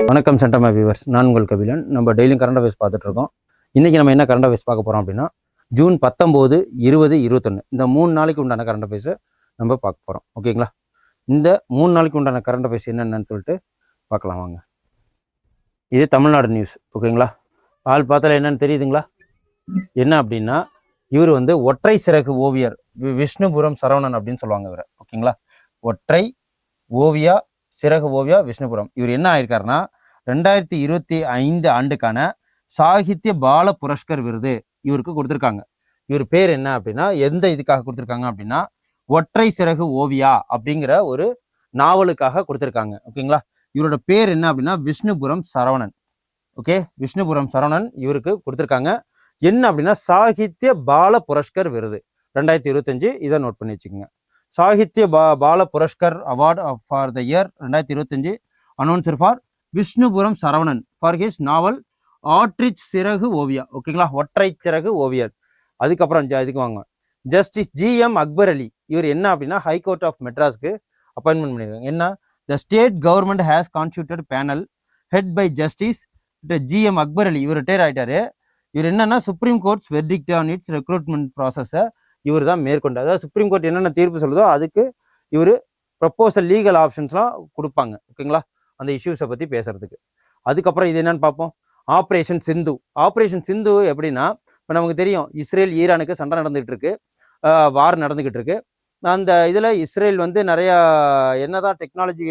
வணக்கம் சென்டமா வியூவர்ஸ், நான் உங்கள் கபிலன். நம்ம டெய்லியும் கரண்ட் அஃபேர்ஸ் பார்த்துட்டு இருக்கோம். இன்றைக்கி நம்ம என்ன கரண்ட் அஃபேர்ஸ் பார்க்க போகிறோம் அப்படின்னா, ஜூன் 19, 20, 21 இந்த 3 நாளைக்கு உண்டான கரண்ட் அஃபேர்ஸை நம்ம பார்க்க போகிறோம். ஓகேங்களா? இந்த 3 நாளைக்கு உண்டான கரண்ட் அஃபேர்ஸ் என்னென்னு சொல்லிட்டு பார்க்கலாம் வாங்க. இது தமிழ்நாடு நியூஸ். ஓகேங்களா? ஆள் பார்த்தால என்னன்னு தெரியுதுங்களா? என்ன அப்படின்னா, இவர் வந்து ஒற்றை சிறகு ஓவியர் விஷ்ணுபுரம் சரவணன் அப்படின்னு சொல்லுவாங்க இவரை. ஓகேங்களா? ஒற்றை ஓவியா சிறகு ஓவியா விஷ்ணுபுரம். இவர் என்ன ஆயிருக்காருன்னா, 2025 ஆண்டுக்கான சாகித்ய பால புரஸ்கர் விருது இவருக்கு கொடுத்துருக்காங்க. இவர் பேர் என்ன அப்படின்னா, எந்த இதுக்காக கொடுத்துருக்காங்க அப்படின்னா, ஒற்றை சிறகு ஓவியா அப்படிங்கிற ஒரு நாவலுக்காக கொடுத்துருக்காங்க. ஓகேங்களா? இவரோட பேர் என்ன அப்படின்னா விஷ்ணுபுரம் சரவணன். ஓகே, விஷ்ணுபுரம் சரவணன் இவருக்கு கொடுத்துருக்காங்க. என்ன அப்படின்னா, சாகித்ய பால புரஸ்கர் விருது 2025. இதை நோட் பண்ணி வச்சுக்கோங்க. Sahitya Bal Puraskar award for the year 2025 announced for Vishnupuram Saravanan for his novel ஆட்ரிச் சிறகு ஓவியா. ஓகேங்களா? ஒற்றை சிறகு ஓவியர். அதுக்கப்புறம் இதுக்கு வாங்க. ஜஸ்டிஸ் GM அக்பர் அலி இவர் என்ன அப்படின்னா, ஹைகோர்ட் ஆஃப் மெட்ராஸ்க்கு அப்பாயின்மெண்ட் பண்ணியிருக்காங்க. என்ன, the state government has constituted panel headed by justice GM Akbar Ali. இவர் ரிட்டையர் ஆகிட்டாரு. இவர் என்னன்னா, supreme court's verdict on its recruitment ப்ராசஸை இவர் தான் மேற்கொண்டார். அதாவது சுப்ரீம் கோர்ட் என்னென்ன தீர்ப்பு சொல்லுதோ அதுக்கு இவர் ப்ரப்போசல் லீகல் ஆப்ஷன்ஸ்லாம் கொடுப்பாங்க. ஓகேங்களா? அந்த இஷ்யூஸை பற்றி பேசுறதுக்கு. அதுக்கப்புறம் இது என்னன்னு பார்ப்போம். ஆப்ரேஷன் சிந்து. ஆப்ரேஷன் சிந்து எப்படின்னா, இப்போ நமக்கு தெரியும் இஸ்ரேல் ஈரானுக்கு சண்டை நடந்துகிட்டு இருக்கு, வார் நடந்துகிட்டு இருக்கு. அந்த இதில் இஸ்ரேல் வந்து நிறையா என்னதான் டெக்னாலஜி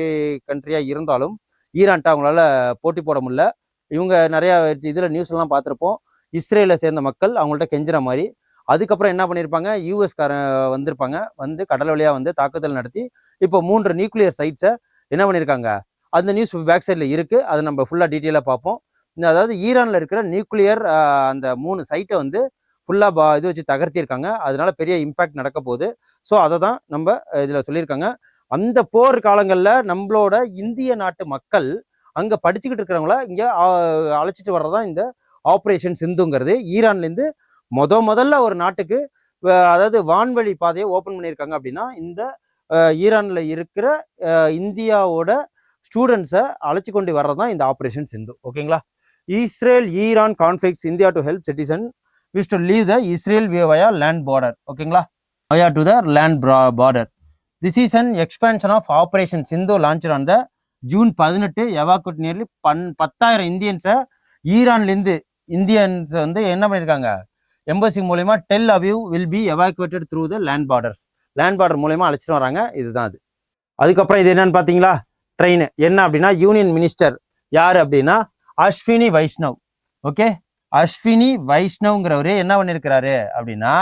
கண்ட்ரியாக இருந்தாலும் ஈரான்ட்ட அவங்களால போட்டி போட முடியல. இவங்க நிறையா இதில் நியூஸ்லாம் பார்த்துருப்போம். இஸ்ரேலை சேர்ந்த மக்கள் அவங்கள்ட்ட கெஞ்சுற மாதிரி. அதுக்கப்புறம் என்ன பண்ணியிருப்பாங்க, யூஎஸ்காரன் வந்திருப்பாங்க, வந்து கடல் வழியாக வந்து தாக்குதல் நடத்தி இப்போ 3 நியூக்ளியர் சைட்ஸை என்ன பண்ணியிருக்காங்க. அந்த நியூஸ் பேக் சைடில் இருக்குது. அதை நம்ம ஃபுல்லாக டீட்டெயிலாக பார்ப்போம். அதாவது ஈரானில் இருக்கிற நியூக்ளியர் அந்த 3 சைட்டை வந்து ஃபுல்லாக இது வச்சு தகர்த்திருக்காங்க. அதனால பெரிய இம்பேக்ட் நடக்க போகுது. ஸோ அதை தான் நம்ம இதில் சொல்லியிருக்காங்க. அந்த போர் காலங்களில் நம்மளோட இந்திய நாட்டு மக்கள் அங்கே படிச்சுக்கிட்டு இருக்கிறவங்கள இங்கே அழைச்சிட்டு வர்றதான் இந்த ஆப்ரேஷன் சிந்துங்கிறது. ஈரான்லேருந்து முதல்ல ஒரு நாட்டுக்கு அதாவது வான்வழி பாதையை ஓப்பன் பண்ணியிருக்காங்க அப்படின்னா, இந்த ஈரானில் இருக்கிற இந்தியாவோட ஸ்டூடெண்ட்ஸை அழைச்சி கொண்டு வர்றதான் இந்த ஆப்ரேஷன் சிந்து. ஓகேங்களா? Israel Iran conflicts India to help citizen wish to leave the Israel via land border. ஓகேங்களா? Via to the land border. This is an expansion of operation Sindhu launch on the June 18. Evacuate nearly 10,000 இந்தியன்ஸை ஈரான்லேருந்து Indians வந்து என்ன பண்ணியிருக்காங்க, embassy மூலயமா Tel Aviv will be evacuated through the land borders. Land border மூலயமா அழைச்சிட்டு வராங்க. இதுதான் அது. அதுக்கப்புறம் இது என்னன்னு பார்த்தீங்களா, ட்ரெயின். என்ன அப்படின்னா, யூனியன் மினிஸ்டர் யார் அப்படின்னா அஸ்வினி வைஷ்ணவ். ஓகே, அஸ்வினி வைஷ்ணவ்ங்கிறவரு என்ன பண்ணியிருக்கிறாரு அப்படின்னா,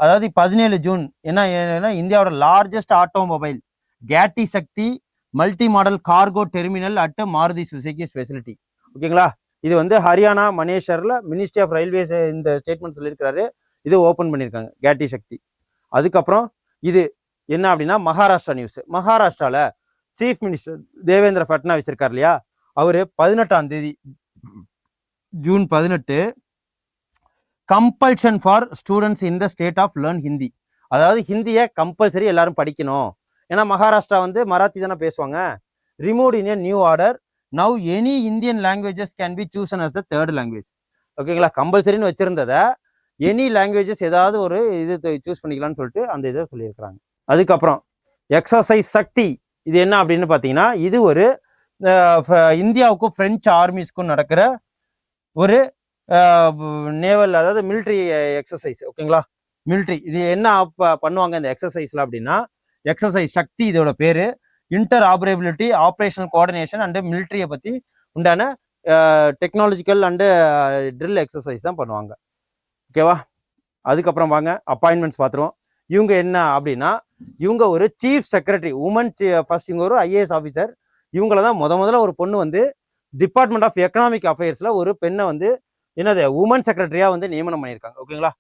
அதாவது 17 ஜூன் என்ன, இந்தியாவோட largest automobile Gati Shakti multi modal cargo terminal at Maruti Suzuki facility. ஓகேங்களா? இது வந்து ஹரியானா மனேஷரில் மினிஸ்ட்ரி ஆஃப் ரயில்வேஸ் இந்த ஸ்டேட்மெண்ட் சொல்லியிருக்கிறாரு. இது ஓப்பன் பண்ணியிருக்காங்க கேட்டி சக்தி. அதுக்கப்புறம் இது என்ன அப்படின்னா, மகாராஷ்டிரா நியூஸ். மகாராஷ்டிராவில் சீஃப் மினிஸ்டர் தேவேந்திர ஃபட்னாவிஸ் இருக்கார் இல்லையா, அவர் 18ஆம் தேதி June 18 compulsion for students in the state of learn Hindi. அதாவது ஹிந்தியை கம்பல்சரி எல்லாரும் படிக்கணும். ஏன்னா மகாராஷ்டிரா வந்து மராத்தி தானே பேசுவாங்க. Remove in a new order. Now any Indian languages can be chosen as the third language. ஓகேங்களா? கம்பல்சரின்னு வச்சிருந்ததை எனி லாங்குவேஜஸ் ஏதாவது ஒரு இது சூஸ் பண்ணிக்கலாம்னு சொல்லிட்டு அந்த இதை சொல்லியிருக்கிறாங்க. அதுக்கப்புறம் எக்ஸசைஸ் சக்தி. இது என்ன அப்படின்னு பார்த்தீங்கன்னா, இது ஒரு இந்தியாவுக்கும் பிரெஞ்சு ஆர்மிஸ்க்கும் நடக்கிற ஒரு நேவல், அதாவது மிலிட்ரி எக்ஸசைஸ். ஓகேங்களா? மிலிட்ரி இது என்ன பண்ணுவாங்க இந்த எக்ஸசைஸ்ல அப்படின்னா, எக்ஸசைஸ் சக்தி இதோட பேரு. இன்டர் ஆபரேபிலிட்டி, ஆப்ரேஷனல் கோஆர்டினேஷன் அண்டு மிலிட்ரியை பற்றி உண்டான டெக்னாலஜிக்கல் அண்டு ட்ரில் எக்ஸசைஸ் தான் பண்ணுவாங்க. ஓகேவா? அதுக்கப்புறம் வாங்க அப்பாயின்மெண்ட்ஸ் பார்த்துருவோம். இவங்க என்ன அப்படின்னா, இவங்க ஒரு சீஃப் செக்ரட்டரி உமன் ஃபர்ஸ்ட். இவங்க ஒரு IAS ஆஃபீஸர். இவங்கள தான் முதல்ல ஒரு பொண்ணு வந்து டிபார்ட்மெண்ட் ஆஃப் எக்கனாமிக் அஃபேர்ஸில் ஒரு பெண்ணை வந்து என்னது உமன் செக்ரட்டரியாக வந்து நியமனம் பண்ணியிருக்காங்க. ஓகேங்களா?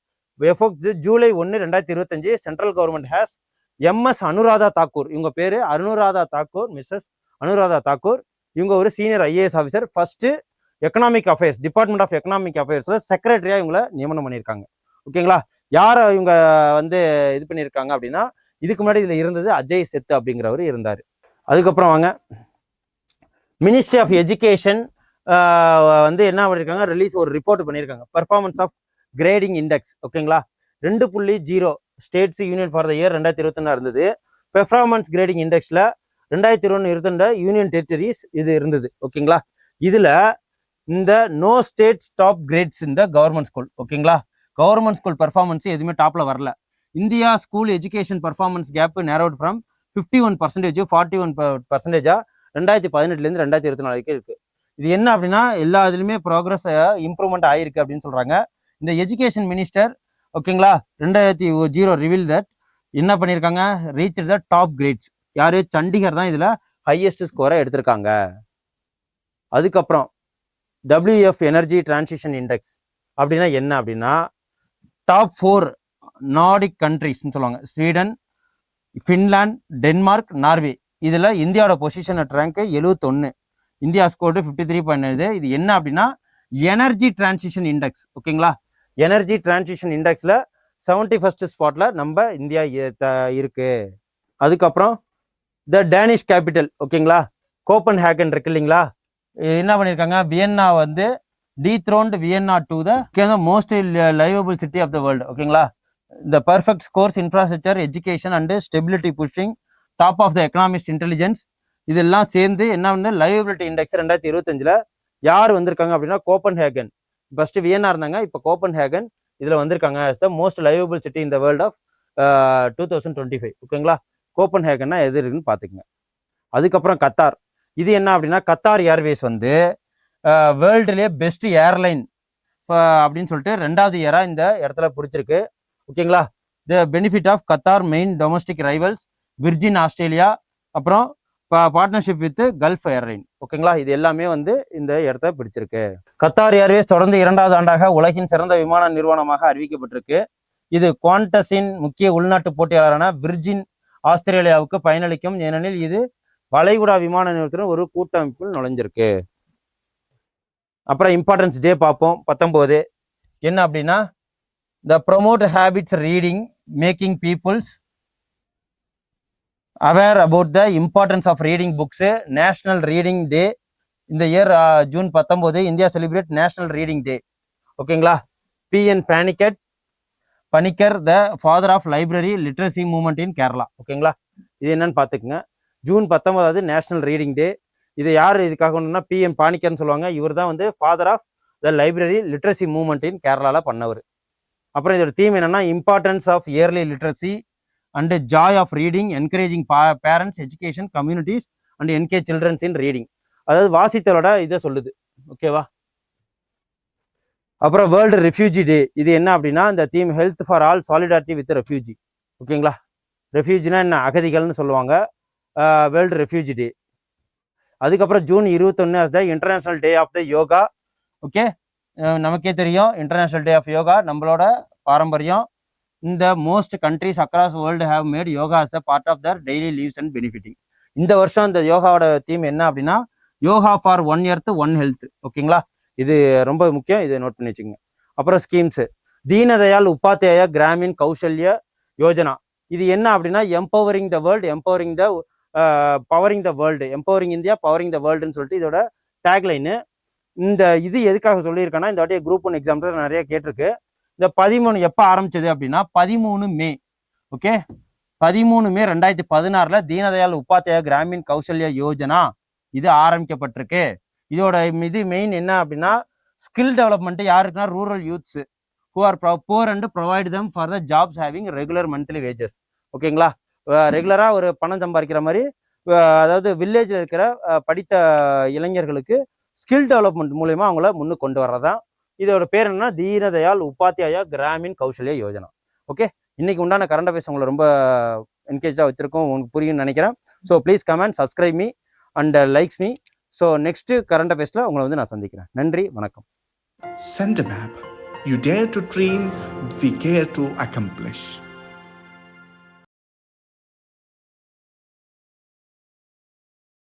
July 1, 2025 central government has MS Anuradha Thakur. இவங்க பேர் அனுராதா தாக்கூர், மிஸ்ஸஸ் அனுராதா தாக்கூர். இவங்க ஒரு senior IAS officer. First economic affairs department of economic அஃபேர்ஸில் செக்ரட்டரியாக இவங்களை நியமனம் பண்ணியிருக்காங்க. ஓகேங்களா? யாரை இவங்க வந்து இது பண்ணியிருக்காங்க அப்படின்னா, இதுக்கு முன்னாடி இதில் இருந்தது அஜய் செத்து அப்படிங்கிறவர் இருந்தார். அதுக்கப்புறம் வாங்க, மினிஸ்ட்ரி ஆஃப் எஜுகேஷன் வந்து என்ன பண்ணியிருக்காங்க, ஒரு ரிப்போர்ட் பண்ணியிருக்காங்க, பெர்ஃபார்மன்ஸ் ஆஃப் கிரேடிங் இண்டெக்ஸ். ஓகேங்களா, 2.0 states union for the year 2021 இருந்தது. பெர்ஃபார்மன்ஸ் கிரேடிங் இண்டெக்ஸில் 2021 யூனியன் டெரிட்டரிஸ் இது இருந்தது. ஓகேங்களா, இதில் இந்த நோ ஸ்டேட்ஸ் டாப் கிரேட்ஸ் இந்த கவர்மெண்ட் ஸ்கூல். ஓகேங்களா, கவர்மெண்ட் ஸ்கூல் பெர்ஃபார்மன்ஸ் எதுவுமே டாப்ல வரல. India school education performance gap narrowed from 51% 41% 2018 2024 வரைக்கும் இருக்கு. இது என்ன அப்படின்னா, எல்லா இதுலையுமே ப்ராக்ரஸ் இம்ப்ரூவ்மெண்ட் ஆயிருக்கு அப்படின்னு சொல்றாங்க. இந்த எஜுகேஷன் மினிஸ்டர் ஓகேங்களா 2020 ரிவீல் தட் என்ன பண்ணியிருக்காங்க, ரீச் த டாப் கிரேட்ஸ். யாரு, சண்டிகர் தான் இதுல ஹையஸ்ட் ஸ்கோரை எடுத்திருக்காங்க. அதுக்கப்புறம் WF எனர்ஜி டிரான்சிஷன் இண்டெக்ஸ் அப்படின்னா என்ன அப்படின்னா, டாப் 4 நார்டிக் கண்ட்ரிஸ்ன்னு சொல்லுவாங்க, ஸ்வீடன், ஃபின்லாந்து, டென்மார்க், நார்வே. இதுல இந்தியாவோட பொசிஷன் ரேங்க் 71, இந்தியா ஸ்கோர்டு 53.9. இது என்ன அப்படின்னா எனர்ஜி டிரான்சிஷன் இண்டெக்ஸ். ஓகேங்களா, எனர்ஜி டிரான்சிஷன் இண்டெக்ஸ்ல 71st ஸ்பாட்ல நம்ம இந்தியா இருக்கு. அதுக்கப்புறம் த டேனிஷ் கேபிட்டல் ஓகேங்களா, கோப்பன் ஹேகன் இருக்கு இல்லைங்களா, என்ன பண்ணியிருக்காங்க, வியன்னா வந்து dethroned Vienna to the most liveable city of the world. ஓகேங்களா, the perfect scores infrastructure education and stability pushing top of the Economist Intelligence. இதெல்லாம் சேர்ந்து என்ன வந்து லைவபிலிட்டி இண்டெக்ஸ் 2025 யார் வந்திருக்காங்க அப்படின்னா, கோப்பன் ஹேகன். ஃபர்ஸ்ட் வியன்னா இருந்தாங்க, இப்போ கோப்பன் ஹேகன் இதுல வந்திருக்காங்க as the most livable city in the world of 2025. ஓகேங்களா, கோப்பன் ஹேகன்னா எது இருக்குன்னு பாத்துக்கங்க. அதுக்கப்புறம் கத்தார், இது என்ன அப்படின்னா, கத்தார் ஏர்வேஸ் வந்து வேர்ல்டுலேயே பெஸ்ட் ஏர்லைன் அப்படின்னு சொல்லிட்டு 2வது இயரா இந்த இடத்துல பிடிச்சிருக்கு. ஓகேங்களா, the benefit of Qatar main domestic rivals Virgin Australia, அப்புறம் பார்ட்னர்ஷிப் வித் கல்ஃப் ஏர்லைன். ஓகேங்களா, இது எல்லாமே வந்து இந்த இடத்த பிடிச்சிருக்கு. கத்தார் ஏர்வேஸ் தொடர்ந்து 2வது ஆண்டாக உலகின் சிறந்த விமான நிறுவனமாக அறிவிக்கப்பட்டிருக்கு. இது குவாண்டஸின் முக்கிய உள்நாட்டு போட்டியாளரான விர்ஜின் ஆஸ்திரேலியாவுக்கு பயனளிக்கும், ஏனெனில் இது வளைகுடா விமான நிறுவனத்துடன் ஒரு கூட்டமைப்பில் நுழைஞ்சிருக்கு. அப்புறம் இம்பார்ட்டன்ஸ் டே பார்ப்போம். 19 என்ன அப்படின்னா, the promote habits reading making people's aware about the importance of reading books. National Reading Day இந்த year June 19 India celebrate national reading day. ஓகேங்களா, PN Panicker the father of library literacy movement in Kerala. ஓகேங்களா, இது என்னன்னு பார்த்துக்குங்க. June 19 national reading day. இது யார் இதுக்காக ஒன்றுனா, PM பானிக்கர்னு சொல்லுவாங்க. இவர் தான் வந்து father of the library literacy movement in கேரளாவில் பண்ணவர். அப்புறம் இதோட தீம் என்னன்னா, importance of early literacy and joy of reading, encouraging parents, education, communities and encourage children in reading. அதாவது வாசித்தலோட இதை சொல்லுது. ஓகேவா, அப்புறம் வேர்ல்டு ரெஃப்யூஜி டே. இது என்ன அப்படின்னா, இந்த theme health for all solidarity with refugee. ஓகேங்களா, ரெஃப்யூஜினா என்ன, அகதிகள்னு சொல்லுவாங்க. World refugee day. அதுக்கப்புறம் June 21 as the international day of the yoga. Okay, நமக்கே தெரியும் இன்டர்நேஷனல் டே ஆஃப் யோகா நம்மளோட பாரம்பரியம். இந்த most countries across world have made yoga as a part of their daily lives and benefiting. இந்த வருஷம் இந்த யோகாவோட தீம் என்ன அப்படின்னா, யோகா ஃபார் 1 எர்த் 1 ஹெல்த். ஓகேங்களா, இது ரொம்ப முக்கியம், இதை நோட் பண்ணி வச்சுக்கோங்க. அப்புறம் ஸ்கீம்ஸ், தீனதயாள் உபாத்யாயா கிராமின் கௌசல்ய யோஜனா. இது என்ன அப்படின்னா, empowering the world, powering the world, empowering India powering the வேர்ல்டுன்னு சொல்லிட்டு இதோட டேக்லைனு. இந்த இது எதுக்காக சொல்லியிருக்கேன்னா, இந்த வாட்டிய குரூப் 1 எக்ஸாம்ஸ் நிறைய கேட்டிருக்கு. இந்த 13 எப்போ ஆரம்பிச்சது அப்படின்னா, 13 மே. ஓகே, 13 மே 2016 தீனதயாள் உபாத்யாயா கிராமின் கௌசல்ய யோஜனா இது ஆரம்பிக்கப்பட்டிருக்கு. இதோட இது மெயின் என்ன அப்படின்னா, ஸ்கில் டெவலப்மெண்ட் யாருக்குன்னா, rural youths who are poor and provide them for the jobs having regular monthly wages. ஓகேங்களா, ரெகுலராக ஒரு பணம் சம்பாதிக்கிற மாதிரி, அதாவது வில்லேஜில் இருக்கிற படித்த இளைஞர்களுக்கு ஸ்கில் டெவலப்மெண்ட் மூலயமா அவங்கள முன்னுக்கு கொண்டு வர்றதான். இதோட பேர் என்னன்னா, தீனதயாள் உபாத்யாயா கிராமின் கௌசல்ய யோஜனா. ஓகே, இன்னைக்கு உண்டான கரண்ட் அஃபேர்ஸ் உங்களை ரொம்ப என்கேஜாக வச்சிருக்கோம், உங்களுக்கு புரியும்னு நினைக்கிறேன். So please comment, subscribe me and likes me. So next current அஃபேர்ஸில் உங்களை வந்து நான் சந்திக்கிறேன். நன்றி, வணக்கம். Send a map. You dare to dream, we care to accomplish.